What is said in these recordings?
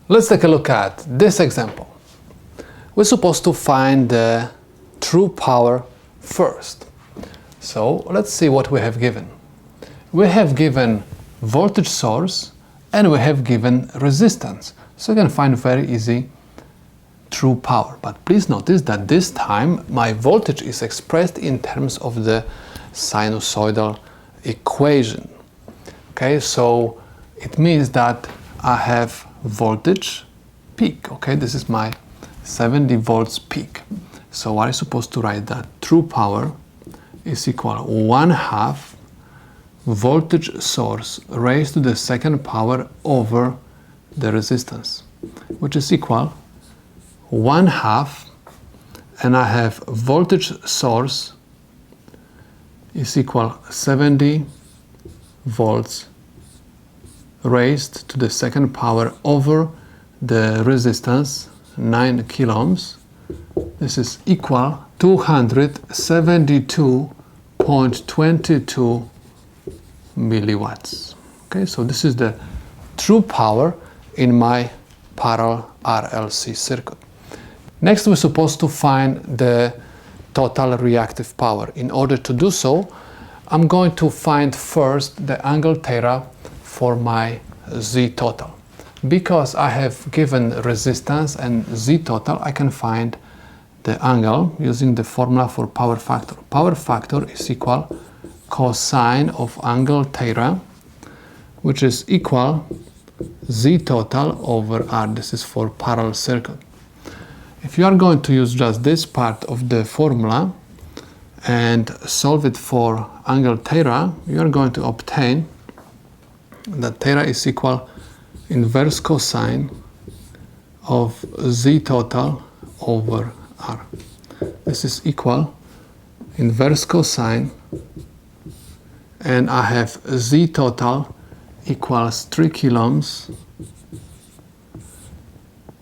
Let's take a look at this example. We're supposed to find the true power first. So let's see what we have given. We have given voltage source and we have given resistance. So you can find very easy true power. But please notice that this time my voltage is expressed in terms of the sinusoidal equation. Okay, so it means that I have voltage peak. Okay, this is my 70 volts peak. So I'm supposed to write that true power is equal to 1/2 voltage source raised to the second power over the resistance, which is equal 1/2, and I have voltage source is equal 70 volts raised to the second power over the resistance 9 kilo ohms. This is equal 272.22 milliwatts. Okay, so this is the true power in my parallel RLC circuit. Next, we're supposed to find the total reactive power. In order to do so, I'm going to find first the angle theta for my Z total. Because I have given resistance and Z total, I can find the angle using the formula for power factor. Power factor is equal cosine of angle theta, which is equal Z total over R. This is for parallel circuit. If you are going to use just this part of the formula and solve it for angle theta, you are going to obtain that theta is equal inverse cosine of Z total over R. This is equal inverse cosine, and I have Z total equals 3 kilo ohms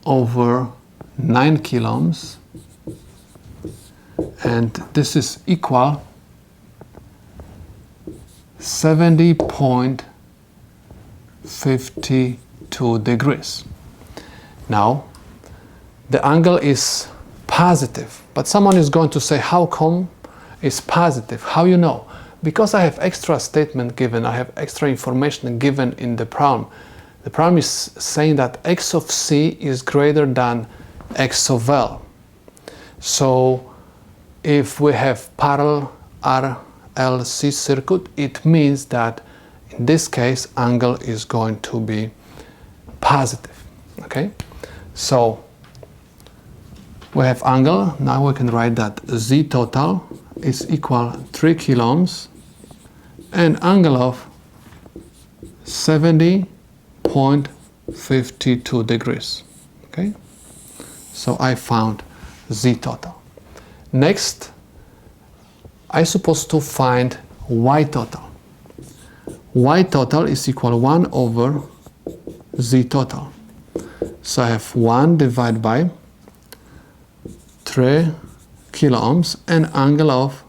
over 9 kilo ohms, and this is equal 70.52 degrees. Now the angle is positive, but someone is going to say, how come it's positive? How you know? Because I have extra statement given, I have extra information given in the problem. The problem is saying that x of c is greater than x of L. So if we have parallel RLC circuit, it means that in this case angle is going to be positive. Okay, so we have angle. Now we can write that Z total is equal 3 kilo ohms and angle of 70.52 degrees. Okay, so I found Z total. Next, I'm supposed to find Y total. Y total is equal 1 over Z total. So I have 1 divided by 3 kilo ohms and angle of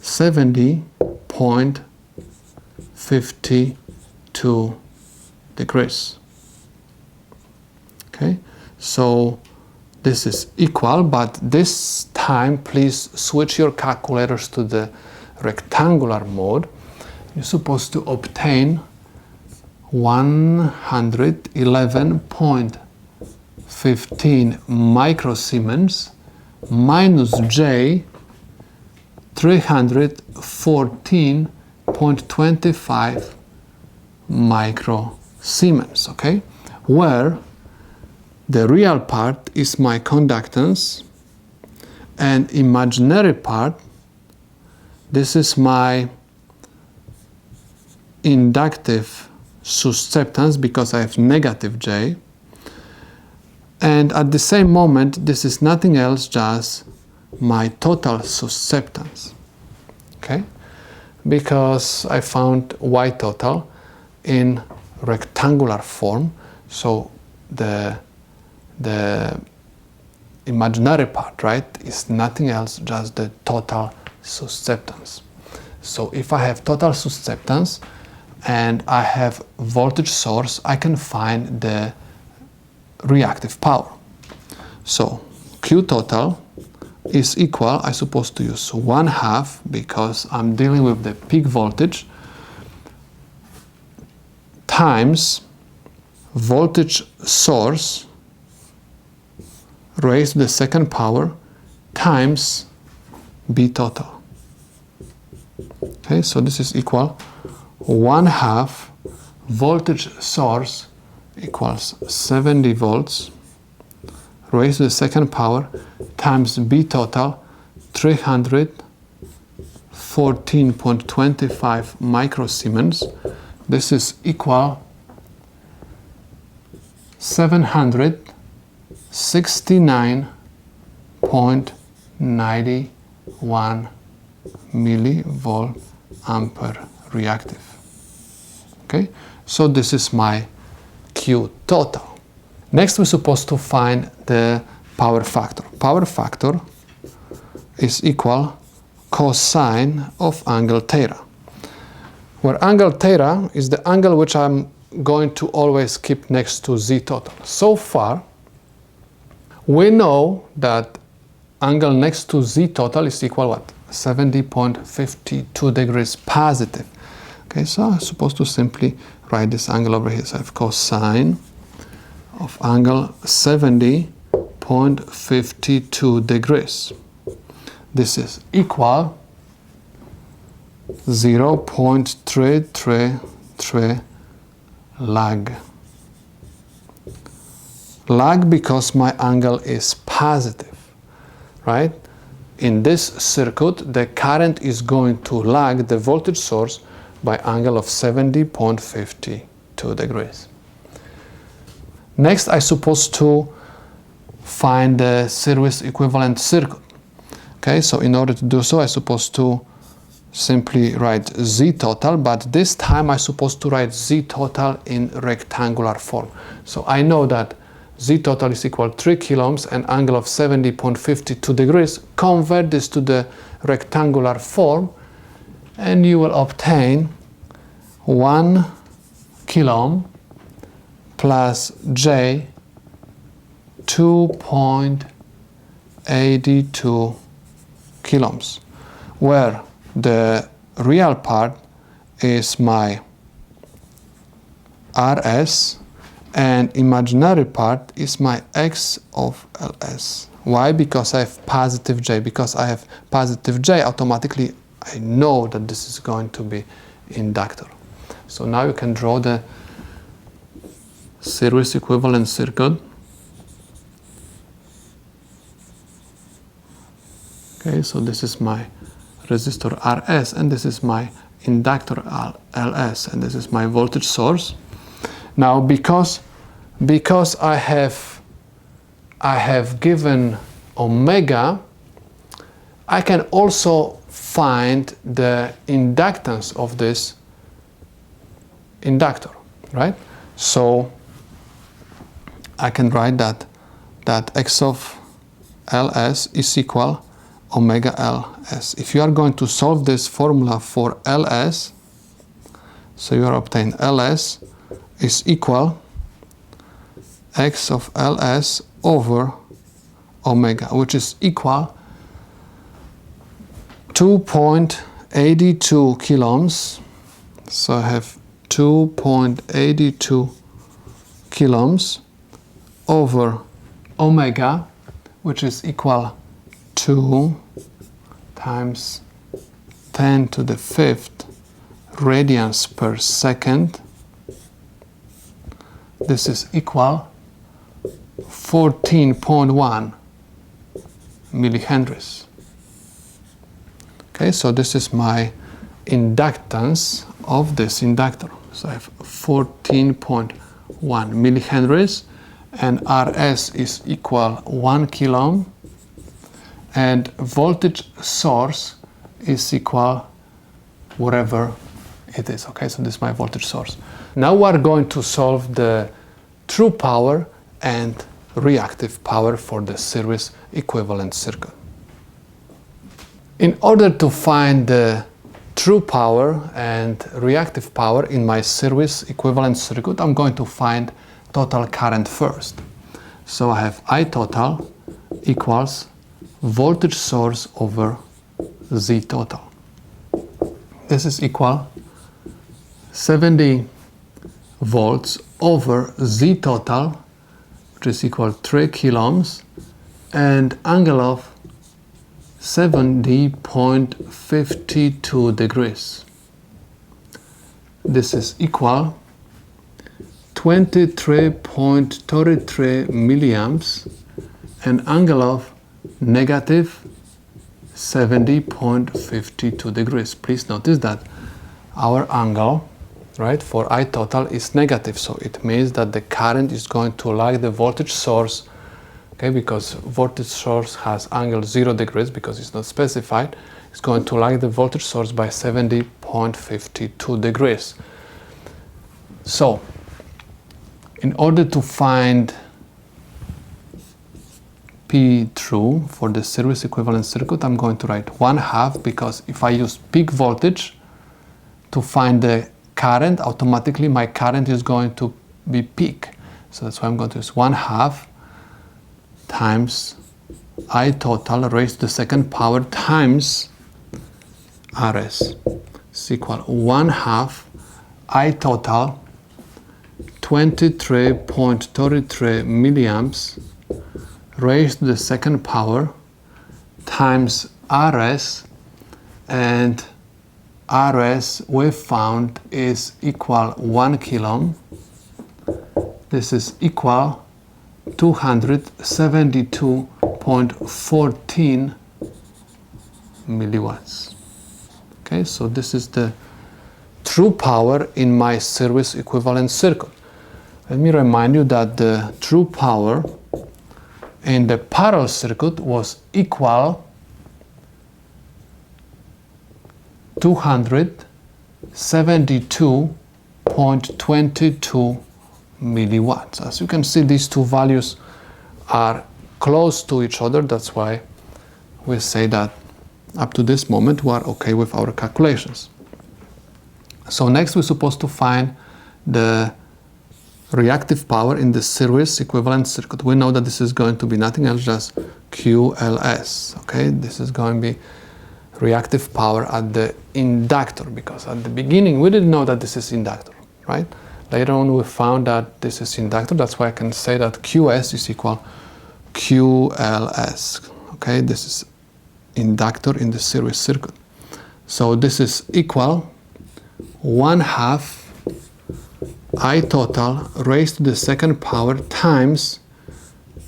70.52 degrees. Okay, so this is equal, but this time please switch your calculators to the rectangular mode. You're supposed to obtain 111.15 microsiemens minus J 314.25 microsiemens, okay? Where the real part is my conductance and imaginary part, this is my inductive susceptance because I have negative J, and at the same moment this is nothing else, just my total susceptance. Okay, because I found Y total in rectangular form, so the imaginary part, right, is nothing else, just the total susceptance. So if I have total susceptance and I have voltage source, I can find the reactive power. So Q total is equal, I'm supposed to use 1/2 because I'm dealing with the peak voltage, times voltage source raised to the second power times B total. Okay, so this is equal 1/2 voltage source equals 70 volts raised to the second power times B total 314.25 microsiemens. This is equal 769.91 millivolt ampere reactive. Okay, so this is my Q total. Next, we're supposed to find the power factor. Power factor is equal cosine of angle theta, where angle theta is the angle which I'm going to always keep next to Z total. So far, we know that angle next to Z total is equal what? 70.52 degrees positive. Okay, so I'm supposed to simply write this angle over here. So I have cosine of angle 70.52 degrees. This is equal 0.333 lag. Lag because my angle is positive, right? In this circuit, the current is going to lag the voltage source by angle of 70.52 degrees. Next, I'm supposed to find the series equivalent circuit. Okay, so in order to do so, I'm supposed to simply write Z total, but this time I'm supposed to write Z total in rectangular form. So I know that Z total is equal to 3 coulombs and angle of 70.52 degrees. Convert this to the rectangular form and you will obtain 1 coulomb plus J 2.82 coulombs, where the real part is my RS and imaginary part is my X of LS. Why? Because I have positive J. Because I have positive J, automatically I know that this is going to be inductor. So now you can draw the series equivalent circuit. Okay, so this is my resistor RS and this is my inductor LS and this is my voltage source. Now because I have given omega, I can also find the inductance of this inductor, right? So I can write that X of LS is equal omega LS. If you are going to solve this formula for LS, so you are obtain LS is equal X of LS over omega, which is equal 2.82 coulombs. So I have 2.82 coulombs over omega, which is equal 2 times 10 to the 5th radians per second. This is equal 14.1 millihenries. Okay, so this is my inductance of this inductor. So I have 14.1 millihenries and RS is equal 1 coulomb and voltage source is equal whatever it is. Okay, so this is my voltage source. Now we are going to solve the true power and reactive power for the series equivalent circuit. In order to find the true power and reactive power in my series equivalent circuit, I'm going to find total current first. So I have I total equals voltage source over Z total. This is equal 70 volts over Z total, which is equal 3 kilo ohms, and angle of 70.52 degrees. This is equal 23.33 milliamps and angle of negative 70.52 degrees. Please notice that our angle, right, for I total is negative, so it means that the current is going to lag the voltage source, okay, because voltage source has angle 0 degrees because it's not specified. It's going to lag the voltage source by 70.52 degrees. So in order to find P true for the series equivalent circuit, I'm going to write 1/2, because if I use peak voltage to find the current, automatically my current is going to be peak. So that's why I'm going to use 1/2 times I total raised to the second power times RS is equal 1/2 I total 23.33 milliamps raised to the second power times RS, and RS we found is equal 1 kilo ohm. This is equal 272.14 milliwatts. Okay, so this is the true power in my series equivalent circuit. Let me remind you that the true power in the parallel circuit was equal 272.22 milliwatts. As you can see, these two values are close to each other. That's why we say that up to this moment we are okay with our calculations. So next we're supposed to find the reactive power in the series equivalent circuit. We know that this is going to be nothing else, just QLS. Okay, this is going to be reactive power at the inductor, because at the beginning we didn't know that this is inductor, right? Later on we found that this is inductor. That's why I can say that QS is equal QLS. Okay, this is inductor in the series circuit. So this is equal 1/2 I total raised to the second power times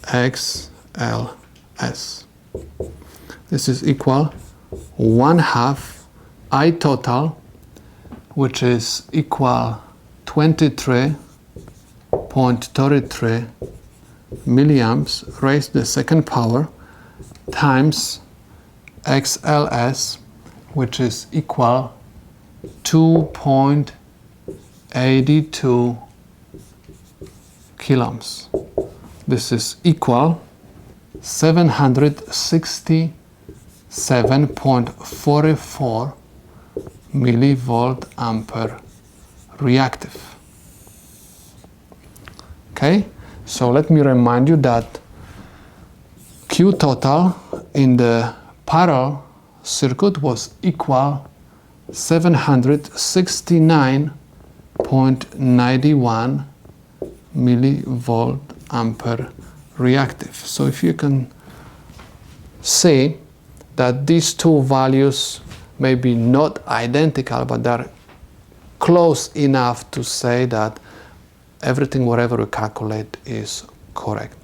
XLS. This is equal 1/2 I total, which is equal 23.33 milliamps raised to the second power times XLS, which is equal 2.82 kilo ohms. This is equal 767.44 millivolt ampere reactive. Okay, so let me remind you that Q total in the parallel circuit was equal 769.91 millivolt ampere reactive. So if you can see that these two values may be not identical, but they're close enough to say that everything, whatever we calculate, is correct.